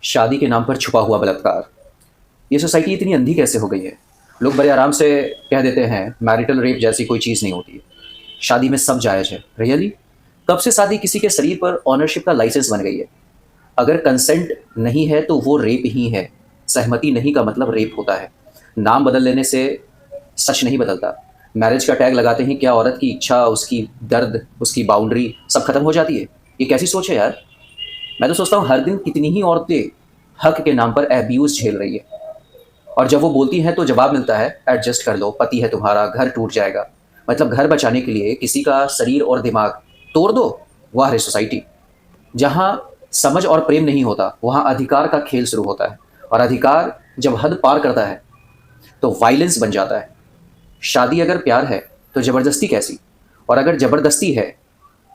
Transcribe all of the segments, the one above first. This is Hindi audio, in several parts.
शादी के नाम पर छुपा हुआ बलात्कार। ये सोसाइटी इतनी अंधी कैसे हो गई है? लोग बड़े आराम से कह देते हैं मैरिटल रेप जैसी कोई चीज़ नहीं होती है, शादी में सब जायज़ है। रियली? कब से शादी किसी के शरीर पर ऑनरशिप का लाइसेंस बन गई है? अगर कंसेंट नहीं है तो वो रेप ही है। सहमति नहीं का मतलब रेप होता है। नाम बदल लेने से सच नहीं बदलता। मैरिज का टैग लगाते ही क्या औरत की इच्छा, उसकी दर्द, उसकी बाउंड्री सब खत्म हो जाती है? ये कैसी सोच है यार? मैं तो सोचता हूँ हर दिन कितनी ही औरतें हक के नाम पर एब्यूज़ झेल रही है, और जब वो बोलती हैं तो जवाब मिलता है एडजस्ट कर लो, पति है तुम्हारा, घर टूट जाएगा। मतलब घर बचाने के लिए किसी का शरीर और दिमाग तोड़ दो। वाह रे सोसाइटी! जहाँ समझ और प्रेम नहीं होता वहाँ अधिकार का खेल शुरू होता है, और अधिकार जब हद पार करता है तो वायलेंस बन जाता है। शादी अगर प्यार है तो ज़बरदस्ती कैसी? और अगर ज़बरदस्ती है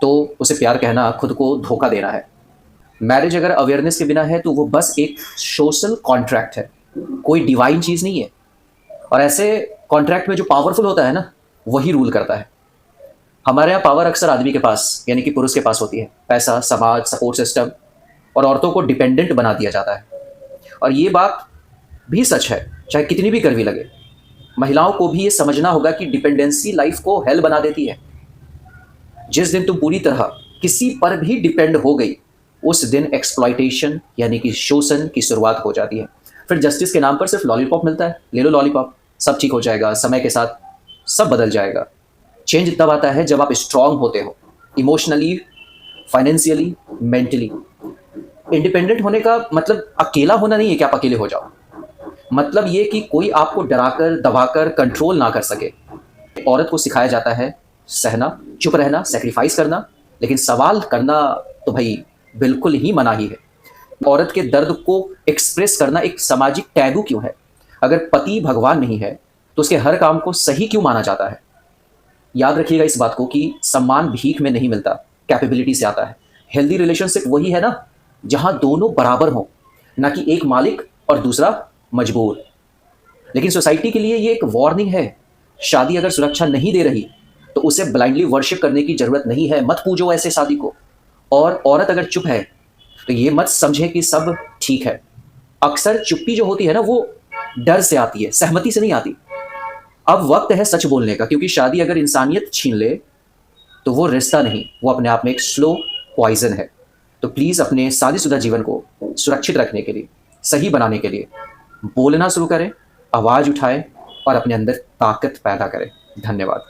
तो उसे प्यार कहना खुद को धोखा देना है। मैरिज अगर अवेयरनेस के बिना है तो वो बस एक सोशल कॉन्ट्रैक्ट है, कोई डिवाइन चीज़ नहीं है। और ऐसे कॉन्ट्रैक्ट में जो पावरफुल होता है ना, वही रूल करता है। हमारे यहाँ पावर अक्सर आदमी के पास यानी कि पुरुष के पास होती है, पैसा, समाज, सपोर्ट सिस्टम, और औरतों को डिपेंडेंट बना दिया जाता है। और ये बात भी सच है, चाहे कितनी भी कड़वी लगे। महिलाओं को भी ये समझना होगा कि डिपेंडेंसी लाइफ को हेल बना देती है। जिस दिन तुम पूरी तरह किसी पर भी डिपेंड हो गई, उस दिन एक्सप्लॉयटेशन यानी कि शोषण की शुरुआत हो जाती है। फिर जस्टिस के नाम पर सिर्फ लॉलीपॉप मिलता है, ले लो लॉलीपॉप, सब ठीक हो जाएगा, समय के साथ सब बदल जाएगा। चेंज तब आता है जब आप स्ट्रांग होते हो, इमोशनली, फाइनेंशियली, मेंटली। इंडिपेंडेंट होने का मतलब अकेला होना नहीं है कि आप अकेले हो जाओ। मतलब ये कि कोई आपको डराकर, दबाकर कंट्रोल ना कर सके। औरत को सिखाया जाता है सहना, चुप रहना, सेक्रीफाइस करना, लेकिन सवाल करना तो भाई बिल्कुल ही मना ही है। औरत के दर्द को एक्सप्रेस करना एक सामाजिक टैबू क्यों है? अगर पति भगवान नहीं है तो उसके हर काम को सही क्यों माना जाता है? याद रखिएगा इस बात को कि सम्मान भीख में नहीं मिलता, कैपेबिलिटी से आता है। हेल्दी रिलेशनशिप वही है ना जहां दोनों बराबर हों, ना कि एक मालिक और दूसरा मजबूर। लेकिन सोसाइटी के लिए ये एक वार्निंग है। शादी अगर सुरक्षा नहीं दे रही तो उसे ब्लाइंडली वर्शिप करने की जरूरत नहीं है। मत पूजो ऐसे शादी को। और औरत अगर चुप है तो ये मत समझे कि सब ठीक है। अक्सर चुप्पी जो होती है ना, वो डर से आती है, सहमति से नहीं आती। अब वक्त है सच बोलने का, क्योंकि शादी अगर इंसानियत छीन ले तो वो रिश्ता नहीं, वो अपने आप में एक स्लो पॉइजन है। तो प्लीज़ अपने शादीशुदा जीवन को सुरक्षित रखने के लिए, सही बनाने के लिए बोलना शुरू करें, आवाज़ उठाएं और अपने अंदर ताकत पैदा करें। धन्यवाद।